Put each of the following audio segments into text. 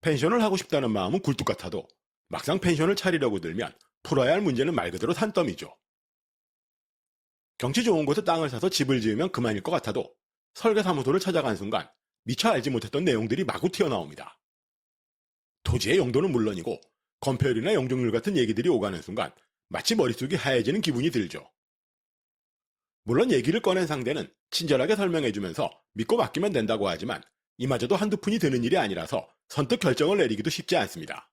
펜션을 하고 싶다는 마음은 굴뚝 같아도 막상 펜션을 차리려고 들면 풀어야 할 문제는 말 그대로 산더미죠. 경치 좋은 곳에 땅을 사서 집을 지으면 그만일 것 같아도 설계사무소를 찾아간 순간 미처 알지 못했던 내용들이 마구 튀어나옵니다. 토지의 용도는 물론이고 건폐율이나 용적률 같은 얘기들이 오가는 순간 마치 머릿속이 하얘지는 기분이 들죠. 물론 얘기를 꺼낸 상대는 친절하게 설명해주면서 믿고 맡기면 된다고 하지만 이마저도 한두 푼이 드는 일이 아니라서 선뜻 결정을 내리기도 쉽지 않습니다.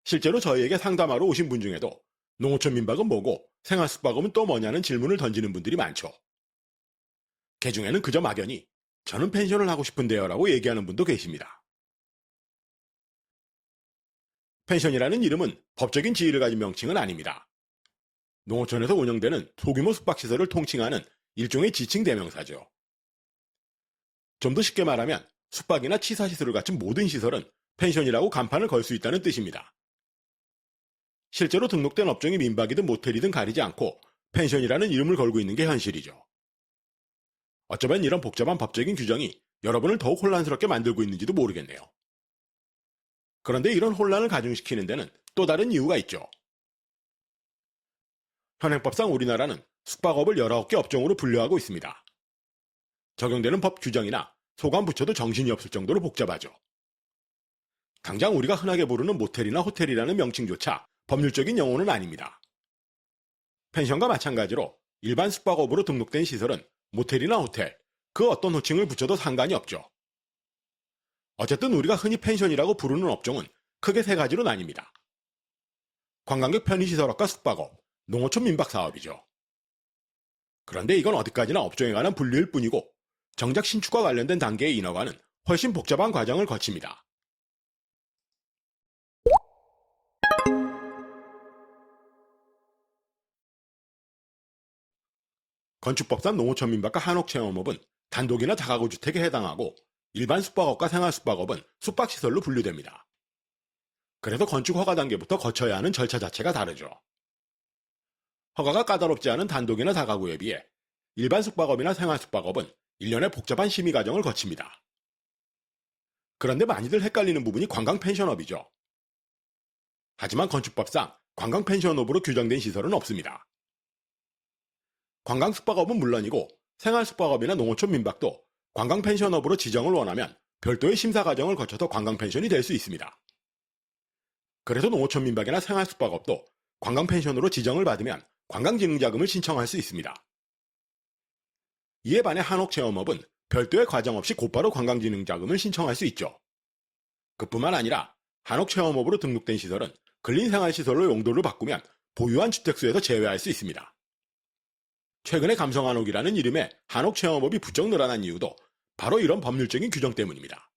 실제로 저희에게 상담하러 오신 분 중에도 농어촌 민박은 뭐고 생활숙박업은 또 뭐냐는 질문을 던지는 분들이 많죠. 그 중에는 그저 막연히 저는 펜션을 하고 싶은데요 라고 얘기하는 분도 계십니다. 펜션이라는 이름은 법적인 지위를 가진 명칭은 아닙니다. 농어촌에서 운영되는 소규모 숙박시설을 통칭하는 일종의 지칭 대명사죠. 좀 더 쉽게 말하면 숙박이나 치사시설을 갖춘 모든 시설은 펜션이라고 간판을 걸 수 있다는 뜻입니다. 실제로 등록된 업종이 민박이든 모텔이든 가리지 않고 펜션이라는 이름을 걸고 있는 게 현실이죠. 어쩌면 이런 복잡한 법적인 규정이 여러분을 더욱 혼란스럽게 만들고 있는지도 모르겠네요. 그런데 이런 혼란을 가중시키는 데는 또 다른 이유가 있죠. 현행법상 우리나라는 숙박업을 19개 업종으로 분류하고 있습니다. 적용되는 법 규정이나 소관 부처도 정신이 없을 정도로 복잡하죠. 당장 우리가 흔하게 부르는 모텔이나 호텔이라는 명칭조차 법률적인 용어는 아닙니다. 펜션과 마찬가지로 일반 숙박업으로 등록된 시설은 모텔이나 호텔, 그 어떤 호칭을 붙여도 상관이 없죠. 어쨌든 우리가 흔히 펜션이라고 부르는 업종은 크게 세 가지로 나뉩니다. 관광객 편의시설업과 숙박업, 농어촌 민박사업이죠. 그런데 이건 어디까지나 업종에 관한 분류일 뿐이고 정작 신축과 관련된 단계의 인허가는 훨씬 복잡한 과정을 거칩니다. 건축법상 농어촌 민박과 한옥체험업은 단독이나 다가구 주택에 해당하고 일반 숙박업과 생활숙박업은 숙박시설로 분류됩니다. 그래서 건축 허가 단계부터 거쳐야 하는 절차 자체가 다르죠. 허가가 까다롭지 않은 단독이나 다가구에 비해 일반 숙박업이나 생활숙박업은 일련의 복잡한 심의 과정을 거칩니다. 그런데 많이들 헷갈리는 부분이 관광펜션업이죠. 하지만 건축법상 관광펜션업으로 규정된 시설은 없습니다. 관광숙박업은 물론이고 생활숙박업이나 농어촌 민박도 관광펜션업으로 지정을 원하면 별도의 심사 과정을 거쳐서 관광펜션이 될 수 있습니다. 그래서 농어촌 민박이나 생활숙박업도 관광펜션으로 지정을 받으면 관광진흥자금을 신청할 수 있습니다. 이에 반해 한옥체험업은 별도의 과정 없이 곧바로 관광진흥자금을 신청할 수 있죠. 그뿐만 아니라 한옥체험업으로 등록된 시설은 근린생활시설로 용도를 바꾸면 보유한 주택수에서 제외할 수 있습니다. 최근에 감성한옥이라는 이름의 한옥체험업이 부쩍 늘어난 이유도 바로 이런 법률적인 규정 때문입니다.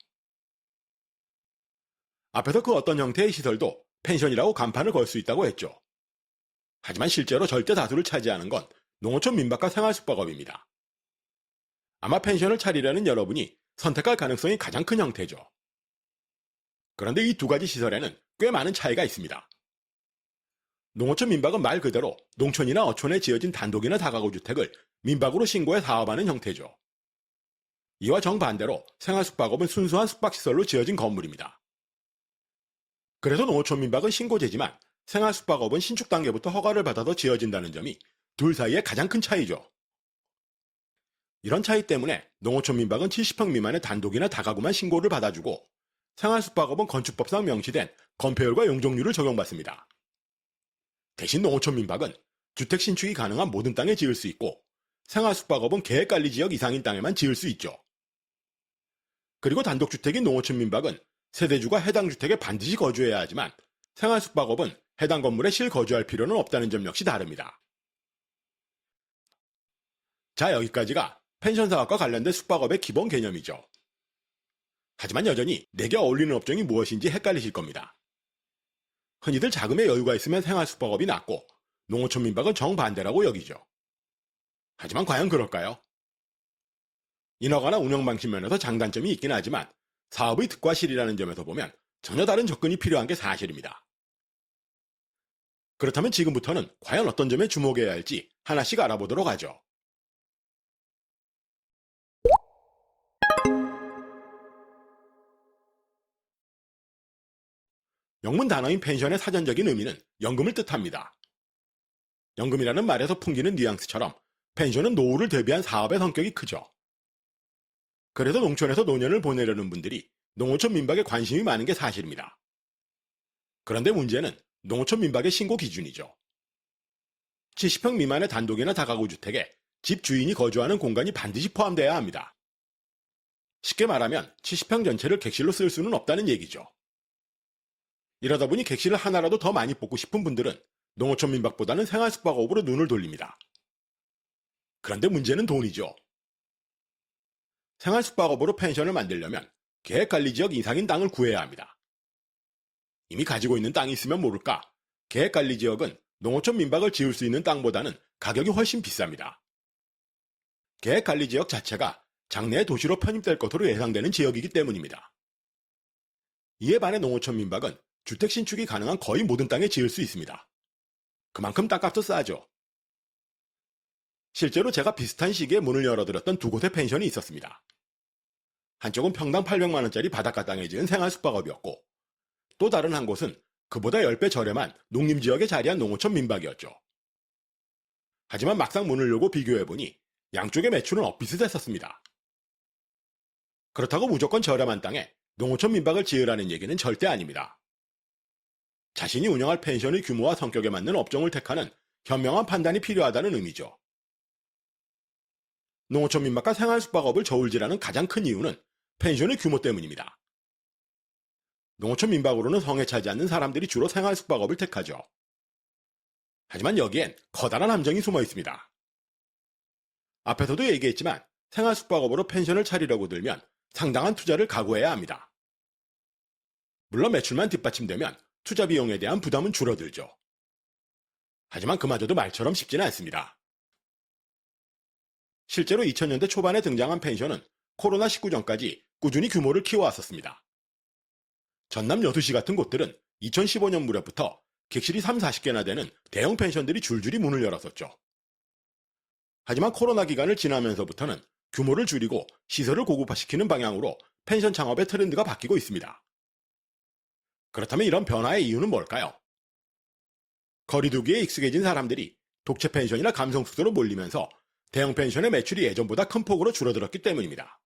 앞에서 그 어떤 형태의 시설도 펜션이라고 간판을 걸 수 있다고 했죠. 하지만 실제로 절대 다수를 차지하는 건 농어촌 민박과 생활숙박업입니다. 아마 펜션을 차리려는 여러분이 선택할 가능성이 가장 큰 형태죠. 그런데 이 두 가지 시설에는 꽤 많은 차이가 있습니다. 농어촌 민박은 말 그대로 농촌이나 어촌에 지어진 단독이나 다가구 주택을 민박으로 신고해 사업하는 형태죠. 이와 정반대로 생활숙박업은 순수한 숙박시설로 지어진 건물입니다. 그래서 농어촌 민박은 신고제지만 생활숙박업은 신축 단계부터 허가를 받아서 지어진다는 점이 둘 사이의 가장 큰 차이죠. 이런 차이 때문에 농어촌 민박은 70평 미만의 단독이나 다가구만 신고를 받아주고 생활숙박업은 건축법상 명시된 건폐율과 용적률을 적용받습니다. 대신 농어촌 민박은 주택 신축이 가능한 모든 땅에 지을 수 있고 생활숙박업은 계획관리지역 이상인 땅에만 지을 수 있죠. 그리고 단독주택인 농어촌 민박은 세대주가 해당 주택에 반드시 거주해야 하지만 생활숙박업은 해당 건물에 실거주할 필요는 없다는 점 역시 다릅니다. 자, 여기까지가 펜션 사업과 관련된 숙박업의 기본 개념이죠. 하지만 여전히 내게 어울리는 업종이 무엇인지 헷갈리실 겁니다. 흔히들 자금에 여유가 있으면 생활숙박업이 낫고 농어촌 민박은 정반대라고 여기죠. 하지만 과연 그럴까요? 인허가나 운영 방식 면에서 장단점이 있긴 하지만 사업의 득과 실이라는 점에서 보면 전혀 다른 접근이 필요한 게 사실입니다. 그렇다면 지금부터는 과연 어떤 점에 주목해야 할지 하나씩 알아보도록 하죠. 영문 단어인 펜션의 사전적인 의미는 연금을 뜻합니다. 연금이라는 말에서 풍기는 뉘앙스처럼 펜션은 노후를 대비한 사업의 성격이 크죠. 그래서 농촌에서 노년을 보내려는 분들이 농어촌 민박에 관심이 많은 게 사실입니다. 그런데 문제는 농어촌 민박의 신고 기준이죠. 70평 미만의 단독이나 다가구 주택에 집 주인이 거주하는 공간이 반드시 포함되어야 합니다. 쉽게 말하면 70평 전체를 객실로 쓸 수는 없다는 얘기죠. 이러다 보니 객실을 하나라도 더 많이 뽑고 싶은 분들은 농어촌 민박보다는 생활숙박업으로 눈을 돌립니다. 그런데 문제는 돈이죠. 생활숙박업으로 펜션을 만들려면 계획관리지역 이상인 땅을 구해야 합니다. 이미 가지고 있는 땅이 있으면 모를까 계획관리지역은 농어촌 민박을 지을 수 있는 땅보다는 가격이 훨씬 비쌉니다. 계획관리지역 자체가 장래의 도시로 편입될 것으로 예상되는 지역이기 때문입니다. 이에 반해 농어촌 민박은 주택 신축이 가능한 거의 모든 땅에 지을 수 있습니다. 그만큼 땅값도 싸죠. 실제로 제가 비슷한 시기에 문을 열어드렸던 두 곳의 펜션이 있었습니다. 한쪽은 평당 800만원짜리 바닷가 땅에 지은 생활숙박업이었고 또 다른 한 곳은 그보다 10배 저렴한 농림지역에 자리한 농어촌 민박이었죠. 하지만 막상 문을 열고 비교해보니 양쪽의 매출은 엇비슷했었습니다. 그렇다고 무조건 저렴한 땅에 농어촌 민박을 지으라는 얘기는 절대 아닙니다. 자신이 운영할 펜션의 규모와 성격에 맞는 업종을 택하는 현명한 판단이 필요하다는 의미죠. 농어촌 민박과 생활숙박업을 저울질하는 가장 큰 이유는 펜션의 규모 때문입니다. 농어촌 민박으로는 성에 차지 않는 사람들이 주로 생활숙박업을 택하죠. 하지만 여기엔 커다란 함정이 숨어 있습니다. 앞에서도 얘기했지만 생활숙박업으로 펜션을 차리려고 들면 상당한 투자를 각오해야 합니다. 물론 매출만 뒷받침되면 투자 비용에 대한 부담은 줄어들죠. 하지만 그마저도 말처럼 쉽지는 않습니다. 실제로 2000년대 초반에 등장한 펜션은 코로나19 전까지 꾸준히 규모를 키워왔었습니다. 전남 여수시 같은 곳들은 2015년 무렵부터 객실이 3, 40개나 되는 대형 펜션들이 줄줄이 문을 열었었죠. 하지만 코로나 기간을 지나면서부터는 규모를 줄이고 시설을 고급화시키는 방향으로 펜션 창업의 트렌드가 바뀌고 있습니다. 그렇다면 이런 변화의 이유는 뭘까요? 거리두기에 익숙해진 사람들이 독채 펜션이나 감성 숙소로 몰리면서 대형 펜션의 매출이 예전보다 큰 폭으로 줄어들었기 때문입니다.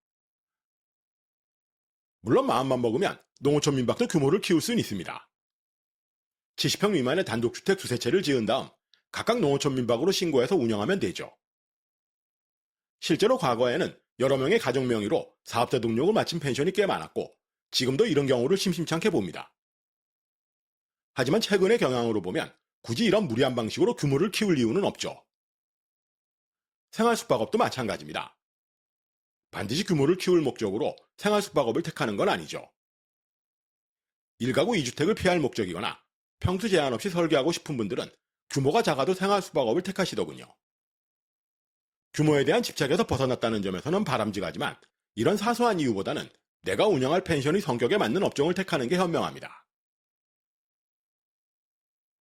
물론 마음만 먹으면 농어촌 민박도 규모를 키울 수는 있습니다. 70평 미만의 단독주택 두세 채를 지은 다음 각각 농어촌 민박으로 신고해서 운영하면 되죠. 실제로 과거에는 여러 명의 가족 명의로 사업자 등록을 마친 펜션이 꽤 많았고 지금도 이런 경우를 심심찮게 봅니다. 하지만 최근의 경향으로 보면 굳이 이런 무리한 방식으로 규모를 키울 이유는 없죠. 생활숙박업도 마찬가지입니다. 반드시 규모를 키울 목적으로 생활숙박업을 택하는 건 아니죠. 1가구 2주택을 피할 목적이거나 평수 제한 없이 설계하고 싶은 분들은 규모가 작아도 생활숙박업을 택하시더군요. 규모에 대한 집착에서 벗어났다는 점에서는 바람직하지만 이런 사소한 이유보다는 내가 운영할 펜션의 성격에 맞는 업종을 택하는 게 현명합니다.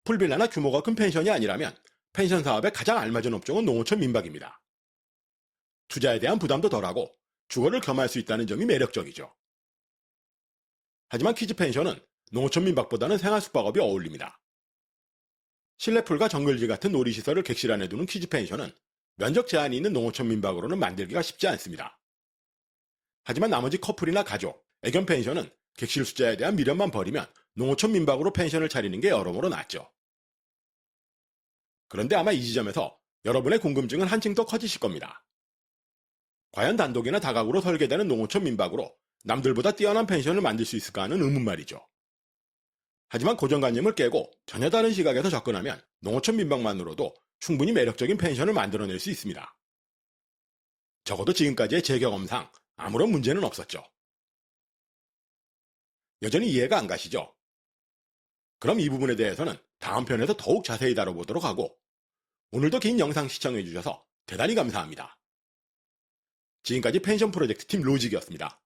풀빌라나 규모가 큰 펜션이 아니라면 펜션 사업에 가장 알맞은 업종은 농어촌 민박입니다. 투자에 대한 부담도 덜하고 주거를 겸할 수 있다는 점이 매력적이죠. 하지만 키즈 펜션은 농어촌 민박보다는 생활숙박업이 어울립니다. 실내풀과 정글지 같은 놀이시설을 객실 안에 두는 키즈 펜션은 면적 제한이 있는 농어촌 민박으로는 만들기가 쉽지 않습니다. 하지만 나머지 커플이나 가족, 애견 펜션은 객실 숫자에 대한 미련만 버리면 농어촌 민박으로 펜션을 차리는 게 여러모로 낫죠. 그런데 아마 이 지점에서 여러분의 궁금증은 한층 더 커지실 겁니다. 과연 단독이나 다가구로 설계되는 농어촌 민박으로 남들보다 뛰어난 펜션을 만들 수 있을까 하는 의문 말이죠. 하지만 고정관념을 깨고 전혀 다른 시각에서 접근하면 농어촌 민박만으로도 충분히 매력적인 펜션을 만들어낼 수 있습니다. 적어도 지금까지의 제 경험상 아무런 문제는 없었죠. 여전히 이해가 안 가시죠? 그럼 이 부분에 대해서는 다음 편에서 더욱 자세히 다뤄보도록 하고 오늘도 긴 영상 시청해주셔서 대단히 감사합니다. 지금까지 펜션 프로젝트 팀 로직이었습니다.